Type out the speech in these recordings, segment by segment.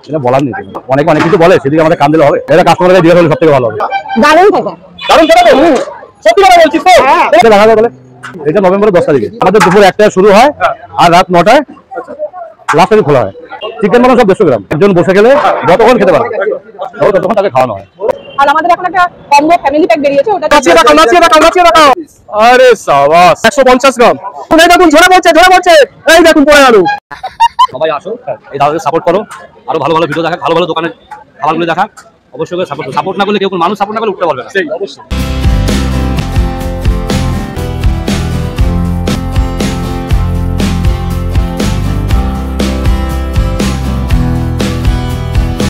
এটা বলার নেই, অনেক অনেক কিছু বলে, সেদিকে আমাদের কান দিলে হবে। এটা কাস্টমারকে দিয়ে হলে সবথেকে ভালো হবে। দারুণ কথা, দারুণ কথা তো সত্যি কথা বলছিস তো। এটা দেখা যাবে বলে, এটা নভেম্বরের 10 তারিখে আমাদের দুপুর 1টায় শুরু হয় আর রাত 9টায় লাস্ট টাইম খোলা হয়। চিকেন মানে সব 150 গ্রাম, একজন বসে গেলে যতক্ষণ খেতে পারে ততক্ষণ তাকে খাওয়ানো হয়। আর আমাদের এখন একটা কম্বো ফ্যামিলি প্যাক বেরিয়েছে, ওটা নাচিয়ে দেখাও। আরে সাবাস, 150 গ্রাম। এই দেখুন ঝরে পড়ছে, এই দেখুন পড়ে গেল। সবাই আসো, এই দাদাদের সাপোর্ট করো, আরো ভালো ভালো ভিডিও দেখা, ভালো ভালো দোকানের খাবারগুলো দেখা। অবশ্যই সাপোর্ট না করলে কেউ, মানুষ সাপোর্ট না করলে উঠতে পারবে না। সেই অবশ্যই।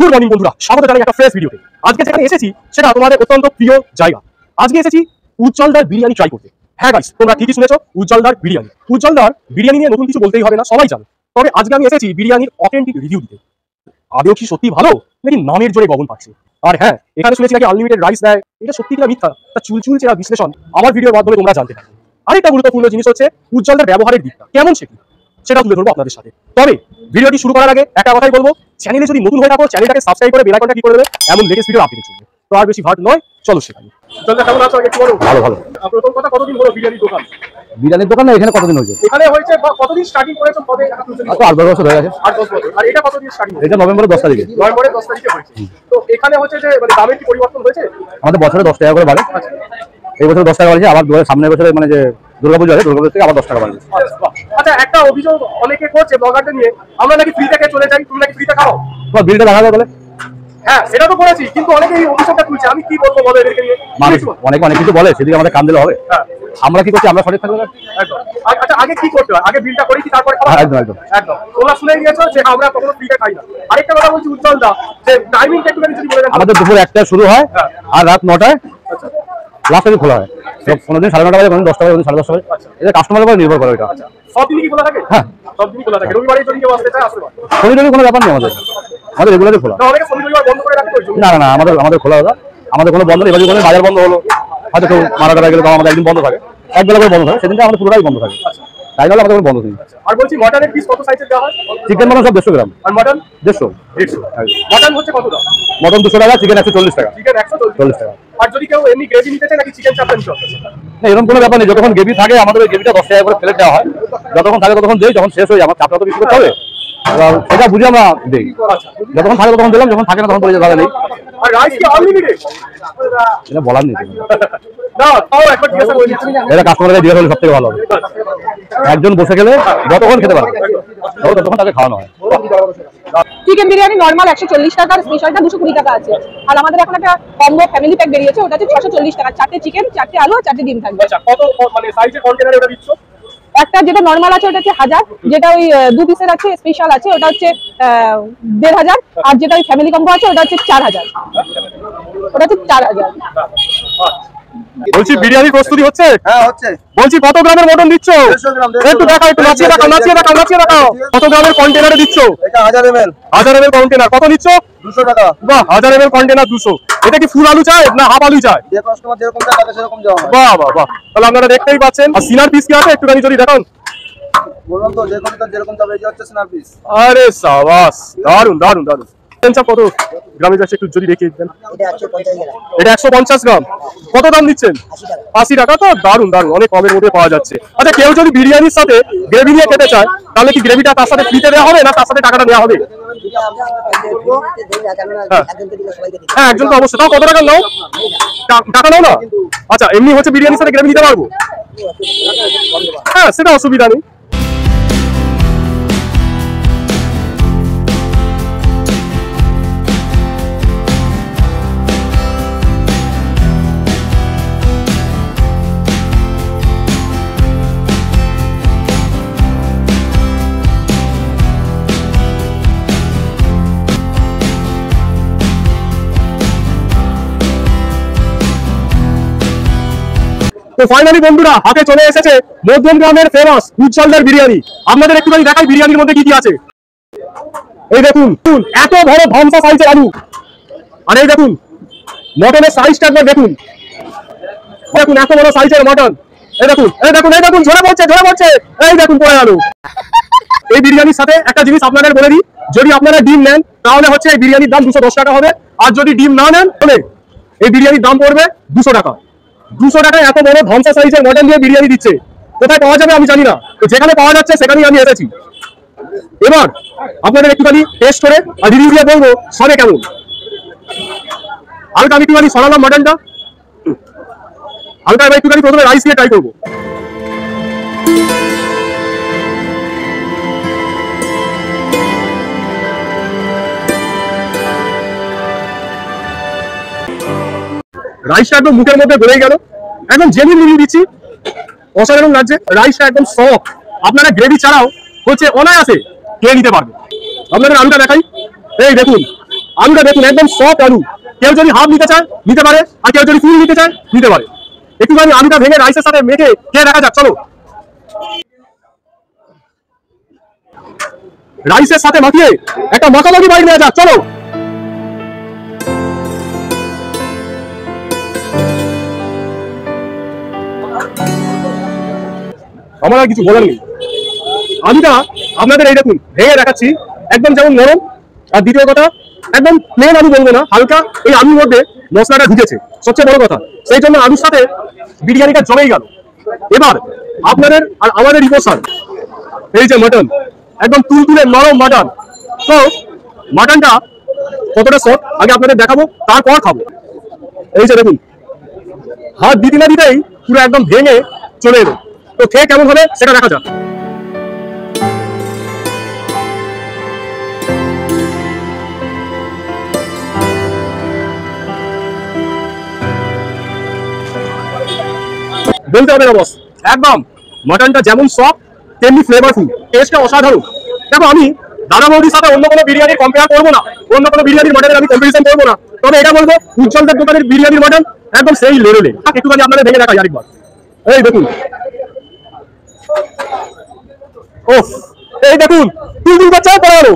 গুড মর্নিং বন্ধুরা, স্বাগত জানাই একটা ফ্রেশ ভিডিওতে। আজকে যেখানে এসেছি সেটা তোমাদের অত্যন্ত প্রিয় জায়গা। আজকে এসেছি উজ্জ্বলদার বিরিয়ানি ট্রাই করতে। হ্যাঁ গাইস, তোমরা ঠিকই শুনেছো, উজ্জ্বলদার বিরিয়ানি। উজ্জ্বলদার বিরিয়ানি নিয়ে নতুন কিছু বলতেই হবে না, সবাই জানে। তবে আজকে আমি এসেছি বিরিয়ানির অথেন্টিক রিভিউ দিতে। আদৌ কি সত্যি ভালো নাকি নামের জোরে গগন পাচ্ছে? আর হ্যাঁ, এখানে শুনেছি নাকি আনলিমিটেড রাইস দেয়। এটা সত্যি কিনা মিথ্যা, তা চুলচুল চেরা বিশ্লেষণ আমার ভিডিওর মাধ্যমে তোমরা জানতে পারবে। আরেকটা গুরুত্বপূর্ণ জিনিস হচ্ছে উজ্জ্বলদার ব্যবহারের দিকটা কেমন, সেটা তুলে ধরবো আপনাদের সাথে। তবে ভিডিওটি শুরু করার আগে একটা কথাই বলবো, চ্যানেলে যদি নতুন হয়ে থাকো চ্যানেলটাকে সাবস্ক্রাইব করে বেল আইকনটা ক্লিক করে দেবে, এমন লেটেস্ট ভিডিও আপডেট চলবে। তো আর বেশি ভাট নয়, চলো সেখানে। উজ্জ্বলদা কেমন আছো? একটু বলো। ভালো ভালো। প্রথম কথা, কতদিন হলো বিরিয়ানির দোকান? বিরিয়ানির দোকান না, এখানে কতদিন হয়েছে? এখানে হয়েছে কতদিন স্টার্টিং করেছো? কবে? 8-10 বছর হয়ে গেছে। 8-10 বছর। আর এটা কতদিন স্টার্টিং? এটা নভেম্বরের 10 তারিখে। নভেম্বরের 10 তারিখে হয়েছে। তো এখানে হচ্ছে যে মানে দামের কি পরিবর্তন হয়েছে? আমাদের বছরে 10 টাকা করে বাড়ে। এই বছর 10 টাকা বাড়ছে, আবার সামনের বছরে মানে যে দুর্গাপূজা আছে, দুর্গাপূজা থেকে আবার 10 টাকা বাড়বে। আচ্ছা, একটা অভিযোগ অনেকে করছে ব্লগারদের নিয়ে, আমরা নাকি ফ্রি থেকে চলে যাই, তুমি নাকি ফ্রিতে খাও। তোমার বিলটা দেখা যাবে বলে। হ্যাঁ, সেটা তো করেছি, কিন্তু অনেকে এই অভিযোগটা তুলছে। আমি কি বলবো বলো এদেরকে নিয়ে? অনেক অনেক কিছু বলে, সেদিকে আমাদের কান দিলে হবে। আমরা কি করছি, আমরা সঠিক থাকবো না। আচ্ছা, আগে কি করতে হয়? আগে বিলটা করি কি তারপরে খাওয়া? একদম একদম একদম। তোমরা শুনে গিয়েছো যে আমরা কখনো ফ্রিতে খাই না। আরেকটা কথা বলছি উজ্জ্বলদা, যে টাইমিংটা একটু যদি বলে দেন। আমাদের দুপুর 1টায় শুরু হয় আর রাত 9টায় লাস্ট টাইম খোলা হয়। কোনোদিন 9:30 বাজে, কোনোদিন 10টা বাজে, কোনোদিন 10:30 বাজে। এটা কাস্টমারের উপর নির্ভর করে। এটা সব দিনই কি খোলা থাকে? হ্যাঁ, সব দিনই খোলা থাকে। রবিবারে যদি কেউ আসতে চায় আসতে পারে। শনিবারে কোনো ব্যাপার নেই, আমাদের রেগুলারই খোলা। অনেকে শনি রবিবার বন্ধ করে রাখতে হয়েছে। না না, আমাদের খোলা দাদা, আমাদের কোনো বন্ধ নেই। এবার যদি বাজার বন্ধ হলো, হয়তো কেউ মারা টারা গেলে, আমাদের একদিন বন্ধ থাকে, একবেলা করে বন্ধ থাকে, সেদিনটা আমাদের পুরোটাই বন্ধ থাকে। তাই নাহলে আমাদের কোনো বন্ধ নেই। আর বলছি মটনের পিস কত সাইজের দেওয়া হয়? চিকেন মানে সব 150 গ্রাম, আর মটন 150। মটন হচ্ছে কত দাম? মটন 200 টাকা, চিকেন 140 টাকা। চিকেন 140 টাকা। আর যদি কেউ এমনি গ্রেভি নিতে চায় নাকি চিকেন চাপটা নিতে হবে? না, এরকম কোনো ব্যাপার নেই। যতক্ষণ গ্রেভি থাকে আমাদের ওই গ্রেভিটা 10 টাকা করে প্লেট দেওয়া হয়। যতক্ষণ থাকে ততক্ষণ দেই, যখন শেষ হয়ে যায় আমার চাপটা তো বেশি করতে হবে, সেটা বুঝে আমরা দেই। যতক্ষণ থাকে ততক্ষণ দিলাম, যখন থাকে না তখন বলে যে দাদা নেই। আর রাইস কি আনলিমিটেড? এটা বলার নেই, না তাও একবার জিজ্ঞাসা করে নিচ্ছি। এটা কাস্টমারকে দিয়ে হলে সবথেকে ভালো হবে। একজন বসে গেলে যতক্ষণ খেতে পারে ততক্ষণ তাকে খাওয়ানো হয়। চিকেন বিরিয়ানি নরমাল 140 টাকা, স্পেশালটা 220 টাকা আছে। আর আমাদের এখন একটা কম্বো ফ্যামিলি প্যাক বেরিয়েছে, ওটা হচ্ছে 640 টাকা। 4টে চিকেন, 4টে আলু আর 4টে ডিম থাকবে। আচ্ছা, কত মানে সাইজের কন্টেনারে ওটা দিচ্ছ? একটা যেটা নরমাল আছে ওটা হচ্ছে 1000, যেটা ওই 2 পিসের আছে স্পেশাল আছে ওটা হচ্ছে 1500, আর যেটা ওই ফ্যামিলি কম্বো আছে ওটা হচ্ছে 4000। ওটা হচ্ছে 4000। বলছি বিরিয়ানির প্রস্তুতি হচ্ছে? হ্যাঁ হচ্ছে। বলছি কত গ্রামের মটন দিচ্ছ? 150 গ্রাম। একটু দেখাও, একটু নাচিয়ে দেখাও। কত গ্রামের কন্টেনারে দিচ্ছ? এটা 1000 ml। 1000 ml কন্টেনার কত নিচ্ছ? 200 টাকা। বাহ, 1000 ml কন্টেনার 200। এটা কি ফুল আলু চাই না হাফ আলু চাই? যে কাস্টমার যেরকম চায় তাকে সেরকম দেওয়া হয়। বাহ বাহ বাহ, তাহলে আপনারা দেখতেই পাচ্ছেন। আর সিনার পিস কি আছে একটুখানি যদি দেখান। বললাম তো যেরকম চাবে, এই হচ্ছে সিনার পিস। আরে সাবাস, দারুন দারুন দারুন। কত গ্রামে যাচ্ছে একটু যদি দেখিয়ে দেন। এটা 150 গ্রাম। কত দাম দিচ্ছেন? 80 টাকা। তো দারুন দারুন, অনেক কমের মধ্যে পাওয়া যাচ্ছে। আচ্ছা, কেউ যদি বিরিয়ানির সাথে গ্রেভি নিয়ে খেতে চায় তাহলে কি গ্রেভিটা তার সাথে ফ্রিতে দেওয়া হবে না তার সাথে টাকাটা নেওয়া হবে? হ্যাঁ, একজন তো অবশ্যই। তাও কত টাকা নাও? টাকা নাও না? আচ্ছা, এমনি হচ্ছে বিরিয়ানির সাথে গ্রেভি নিতে পারবো? হ্যাঁ, সেটা অসুবিধা নেই। তো ফাইনালি বন্ধুরা, হাতে চলে এসেছে মধ্যমগ্রামের ফেমাস উজ্জ্বলদার বিরিয়ানি। আপনাদের একটুখানি দেখাই বিরিয়ানির মধ্যে কি কি আছে। এই দেখুন, এত বড় ধামসা সাইজের আলু। আর এই দেখুন মটনের সাইজটা একবার দেখুন। দেখুন এত বড় সাইজের মটন। এই দেখুন ঝরে পড়ছে, এই দেখুন পড়ে গেল। এই বিরিয়ানির সাথে একটা জিনিস আপনাদের বলে দিই, যদি আপনারা ডিম নেন তাহলে হচ্ছে এই বিরিয়ানির দাম 210 টাকা হবে, আর যদি ডিম না নেন তাহলে এই বিরিয়ানির দাম পড়বে 200 টাকা। 200 টাকায় এত বড় ধ্বংসা সাইজের মটন দিয়ে বিরিয়ানি দিচ্ছে, কোথায় পাওয়া যাবে আমি জানি না, তো যেখানে পাওয়া যাচ্ছে সেখানেই আমি এসেছি। এবার আপনাদের একটুখানি টেস্ট করে আর রিভিউ দিয়ে বলবো সবে কেমন। হালকা আমি একটুখানি সরালাম মটনটা, হালকা এবার একটুখানি প্রথমে রাইস দিয়ে ট্রাই করবো। রাইসটা একদম মুখের মধ্যে গড়ে গেল, একদম জেনুইন রিভিউ দিচ্ছি, অসাধারণ লাগছে। রাইসটা একদম সফট, আপনারা গ্রেভি ছাড়াও হচ্ছে অনায়াসে খেয়ে নিতে পারবেন। আপনাদের আলুটা দেখাই, এই দেখুন আলুটা দেখুন, একদম সফট আলু। কেউ যদি হাফ নিতে চায় নিতে পারে, আর কেউ যদি ফুল নিতে চায় নিতে পারে। একটুখানি আলুটা ভেঙে রাইসের সাথে মেখে খেয়ে দেখা যাক, চলো। রাইসের সাথে মাখিয়ে একটা মাখামাখি বাইট নেওয়া যাক, চলো। আমার আর কিছু বলার নেই। আলুটা আপনাদের এই দেখুন ভেঙে দেখাচ্ছি, একদম যেমন নরম। আর দ্বিতীয় কথা, একদম প্লেন আলু বলবো না, হালকা এই আলুর মধ্যে মশলাটা ঢুকেছে, সবচেয়ে বড় কথা। সেই জন্য আলুর সাথে বিরিয়ানিটা জমেই গেল। এবার আপনাদের আর আমাদের ইমোশন, এই যে মটন, একদম তুলতুলে নরম মাটন। তো মাটনটা কতটা সফট আগে আপনাদের দেখাবো, তারপর খাবো। এই যে দেখুন, হাত দিতে না দিতেই পুরো একদম ভেঙে চলে এলো। তো খেয়ে কেমন হবে সেটা দেখা যাক। বলতে হবে না বস, একদম মটনটা যেমন সফট তেমনি ফ্লেভারফুল, টেস্টটা অসাধারণ। দেখো আমি দাদা বৌদির সাথে অন্য কোনো বিরিয়ানি কম্পেয়ার করবো না, অন্য কোনো বিরিয়ানির মটনের আমি কম্পিটিশন করবো না, তবে এটা বলবো উজ্জ্বলদার দোকানের বিরিয়ানির মটন একদম সেই লেভেলে। একটুখানি আপনাদের ভেঙে দেখাই আরেকবার, এই দেখুন, ওহ এই দেখুন তুলতুল বাচ্চা পড়া হলো।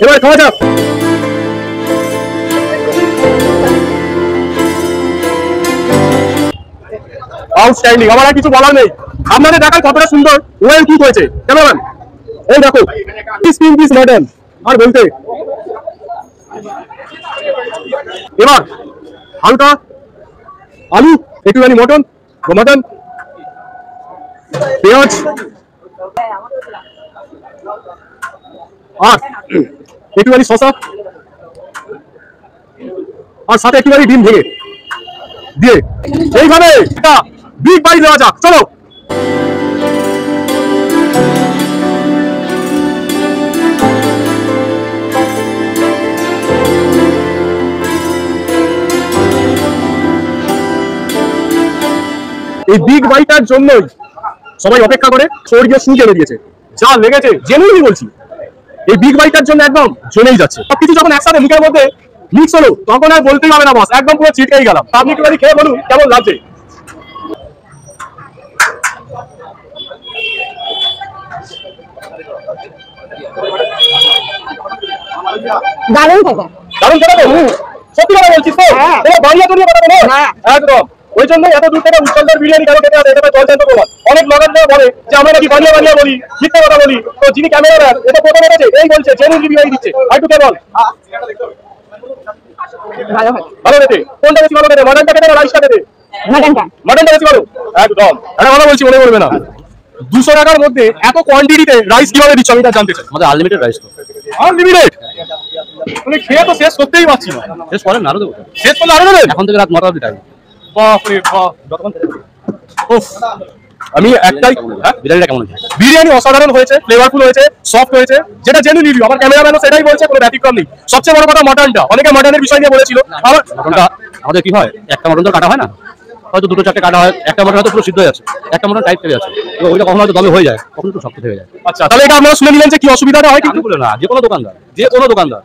এবার খাওয়া যাক। আউটস্ট্যান্ডিং, আমার আর কিছু বলার নেই। আপনাদের দেখার কতটা সুন্দর ওয়েল কুক হয়েছে, কেমন? এই দেখো পিস মটন, আর বলতে এবার হালকা আলু, একটুখানি মটন, পেঁয়াজ, আর একটুখানি শসা, আর সাথে একটুখানি ডিম ভেঙে দিয়ে এইভাবে একটা বিগ বাইট দেওয়া যাক, চলো। এই বিগ বাইটার জন্যই সবাই অপেক্ষা করে, শরীরে সু জেনে দিয়েছে, যা লেগেছে জেনুইনলি বলছি, এই বিগ বাইটার জন্য একদম জমেই যাচ্ছে। সবকিছু যখন একসাথে মুখের মধ্যে মিক্স হলো তখন আর বলতেই হবে না বস, একদম পুরো ছিটকেই গেলাম। আপনি একটু খেয়ে বলুন কেমন লাগছে। দারুণ খেতে, দারুণ খেতে তো, সত্যি কথা বলছিস তো? বাড়িয়া তো নিয়ে কথা বলো একদম। ওই জন্য এত দূর থেকে উজ্জ্বলদার বিরিয়ানি কেন খেতে আসে, এটা জলজান্ত প্রমাণ। অনেক ব্লগাররা বলে যে আমরা নাকি বানিয়া বলি, মিথ্যা কথা বলি। তো যিনি ক্যামেরাম্যান, এটা প্রথমে গেছে এই বলছে জেনুইন রিভিউ দিচ্ছে, আর একটু কে বল ভালো খেতে, কোনটা বেশি ভালো খেতে, মটনটা খেতে না রাইসটা খেতে? মটনটা বেশি ভালো, একদম। একটা কথা বলছি, মনে করবে না, 200 টাকার মধ্যে এত কোয়ান্টিটিতে রাইস কিভাবে দিচ্ছ আমি এটা জানতে চাই। আমাদের আনলিমিটেড রাইস তো, আনলিমিটেড, মানে খেয়ে তো শেষ করতেই পারছি না। শেষ করেন আরো দেবো, শেষ করলে আরো দেবেন? এখন থেকে রাত 9টা অবধি টাইম। বাপরে বাপ, আমি একটাই, বিরিয়ানিটা কেমন হয়েছে? বিরিয়ানি অসাধারণ হয়েছে, ফ্লেভারফুল হয়েছে, সফট হয়েছে, যেটা জেনুইন রিভিউ। আমার ক্যামেরাম্যানও সেটাই বলছে, কোনো ব্যতিক্রম নেই। সবচেয়ে বড় কথা মটনটা, অনেকে মটনের বিষয় নিয়ে বলেছিল। আমার মটনটা আমাদের কি হয়, একটা মটন তো কাটা হয় না, হয়তো 2-4টে কাটা হয়, একটা মটন হয়তো পুরো সিদ্ধ হয়ে যাচ্ছে, একটা মটন টাইট থেকে যাচ্ছে, ওইটা কখনো হয়তো দমে হয়ে যায়, কখনো একটু শক্ত থেকে যায়। আচ্ছা, তাহলে এটা আপনারা শুনে নিলেন যে কি অসুবিধাটা হয়। কিন্তু বলে না, যে কোনো দোকানদার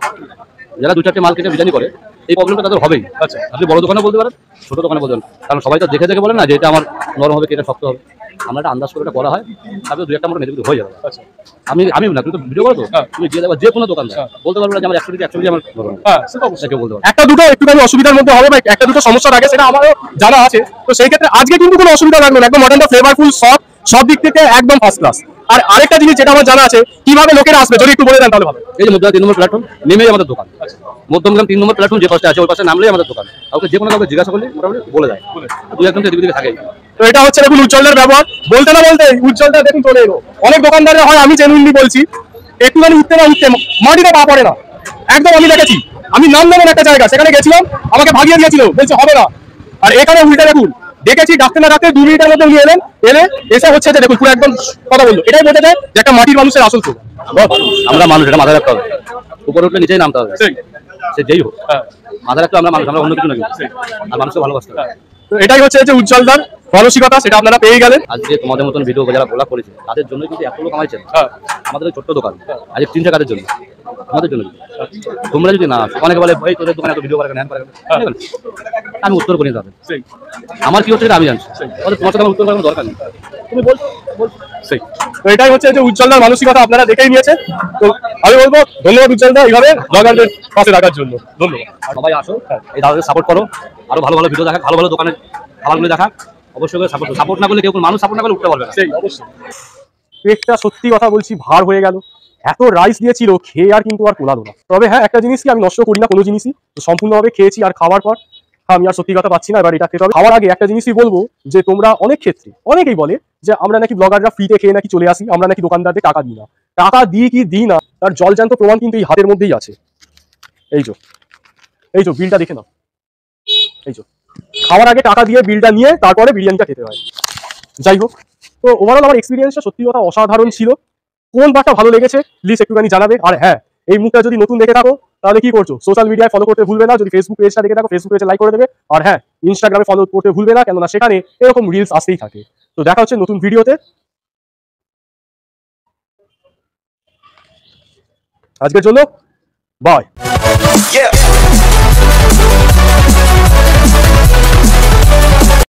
যারা 2-4টে মাল কেটে বিরিয়ানি করে, এই প্রবলেমটা তাদের হবেই। আচ্ছা, আপনি বড় দোকানে বলতে পারেন, ছোট দোকানে বলতে পারেন, কারণ সবাই তো দেখে বলেন না যে এটা আমার নরম হবে কি এটা শক্ত হবে। আমরা একটা আন্দাজ করে এটা করা হয়, তারপরে 2-1টা মটন এদিকে হয়ে যাবে। আচ্ছা, আমি না, তুমি তো ভিডিও করো তো, তুমি যে যাবে যে কোনো দোকানদার বলতে পারবে না যে আমার 100 কেজি আমার নরম। হ্যাঁ সেটা অবশ্যই কেউ বলতে পারবে। একটা দুটো একটুখানি অসুবিধার মধ্যে হবে, বা একটা দুটো সমস্যা থাকে, সেটা আমারও জানা আছে। তো সেই ক্ষেত্রে আজকে কিন্তু কোনো অসুবিধা লাগবে না, একদম মটনটা ফ্লেভারফুল, সব দিক থেকে একদম ফার্স্ট ক্লাস। আর আরেকটা জিনিস যেটা আমার জানা আছে, কিভাবে লোকেরা আসবে যদি একটু বলে দেন তাহলে ভালো। এই যে মধ্যে 3 নম্বর প্ল্যাটফর্ম নেমেই আমাদের দোকান। মধ্যমগ্রাম 3 নম্বর প্ল্যাটফর্ম যে পাশে আছে ওই পাশে নামলেই আমাদের দোকান। কাউকে যে কোনো কাউকে জিজ্ঞাসা করলে মোটামুটি বলে দেয়, দুই একজন এদিকে দিকে থাকে। তো এটা হচ্ছে দেখুন উজ্জ্বলদার ব্যবহার, বলতে না বলতে উজ্জ্বলদা দেখুন চলে এলো। অনেক দোকানদারের হয়, আমি জেনুইনলি বলছি, একটুখানি উঠতে না উঠতে মাটিতে পা পড়ে না একদম। আমি দেখেছি, আমি নাম নেবেন একটা জায়গা, সেখানে গেছিলাম, আমাকে ভাগিয়ে দিয়েছিল, বলছে হবে না। আর এখানে উল্টে দেখুন, দেখেছি ডাকতে না ডাকতে 2 মিনিটের মধ্যে উনি এলেন, এসে হচ্ছে যে দেখুন পুরো একদম কথা বললো। এটাই বোঝা যায় যে একটা মাটির মানুষের আসল তো আমরা মানুষ, এটা মাথায় রাখতে হবে। উপরে উঠলে নিচেই নামতে হবে, সে যেই হোক। মাথায় রাখতে আমরা মানুষ, আমরা অন্য কিছু নাকি। আর মানুষকে ভালোবাসতে হবে। তো এটাই হচ্ছে যে উজ্জ্বলদার মানসিকতা, সেটা আপনারা পেয়ে গেলেন। আজকে তোমাদের মতন ভিডিও যারা গোলা করেছে তাদের জন্য কিন্তু এত লোক কামাইছেন। আমাদের ছোট্ট দোকান আজকে 3 টাকার জন্য, আমাদের জন্য। তোমরা যদি না, অনেকে বলে ভাই তোদের দোকানে এত ভিডিও করে হ্যান করে, আমি উত্তর করি তাদের। আমার কি হচ্ছে আমি জানছি, তোমার সাথে আমার উত্তর করার দরকার নেই। তুমি বলছো। তো এটাই হচ্ছে যে উজ্জ্বলদার মানসিকতা, আপনারা দেখেই নিয়েছেন। তো আমি বলবো ধন্যবাদ উজ্জ্বলদা এইভাবে ব্লগারদের পাশে রাখার জন্য। ধন্যবাদ। সবাই আসো, এই দাদাদের সাপোর্ট করো, আরো ভালো ভালো ভিডিও দেখা, ভালো ভালো দোকানের খাবারগুলো দেখা। অবশ্যই সাপোর্ট না করলে কেউ, মানুষ সাপোর্ট না করলে উঠতে পারবে না। সেই অবশ্যই। পেটটা সত্যি কথা বলছি ভার হয়ে গেল, এত রাইস দিয়েছিল খেয়ে আর কিন্তু আর কোলালো না। তবে হ্যাঁ, একটা জিনিস কি, আমি নষ্ট করি না কোনো জিনিসই, তো সম্পূর্ণভাবে খেয়েছি। আর খাওয়ার পর আমি আর সত্যি কথা পাচ্ছি না, এবার এটা খেতে হবে। খাওয়ার আগে একটা জিনিসই বলবো, যে তোমরা অনেক ক্ষেত্রে অনেকেই বলে যে আমরা নাকি ব্লগাররা ফ্রিতে খেয়ে নাকি চলে আসি, আমরা নাকি দোকানদারদের টাকা দিই না। টাকা দিই কি দিই না তার জলজান্ত প্রমাণ কিন্তু এই হাতের মধ্যেই আছে। এই যে বিলটা দেখে নাও। এই যে খাওয়ার আগে টাকা দিয়ে বিলটা নিয়ে তারপরে বিরিয়ানিটা খেতে হয়। যাই হোক, তো ওভারঅল আমার এক্সপিরিয়েন্সটা সত্যি কথা অসাধারণ ছিল। কোন পার্টটা ভালো লেগেছে প্লিজ একটুখানি জানাবে। আর হ্যাঁ, এই মুখটা যদি নতুন দেখে থাকো তাহলে কি করছো, সোশ্যাল মিডিয়ায় ফলো করতে ভুলবে না। যদি ফেসবুক পেজটা দেখে থাকো, ফেসবুক পেজে লাইক করে দেবে। আর হ্যাঁ, ইনস্টাগ্রামে ফলো করতে ভুলবে না, কেননা সেখানে এরকম রিলস আসতেই থাকে। তো দেখা হচ্ছে নতুন ভিডিওতে। আজকের জন্য বাই।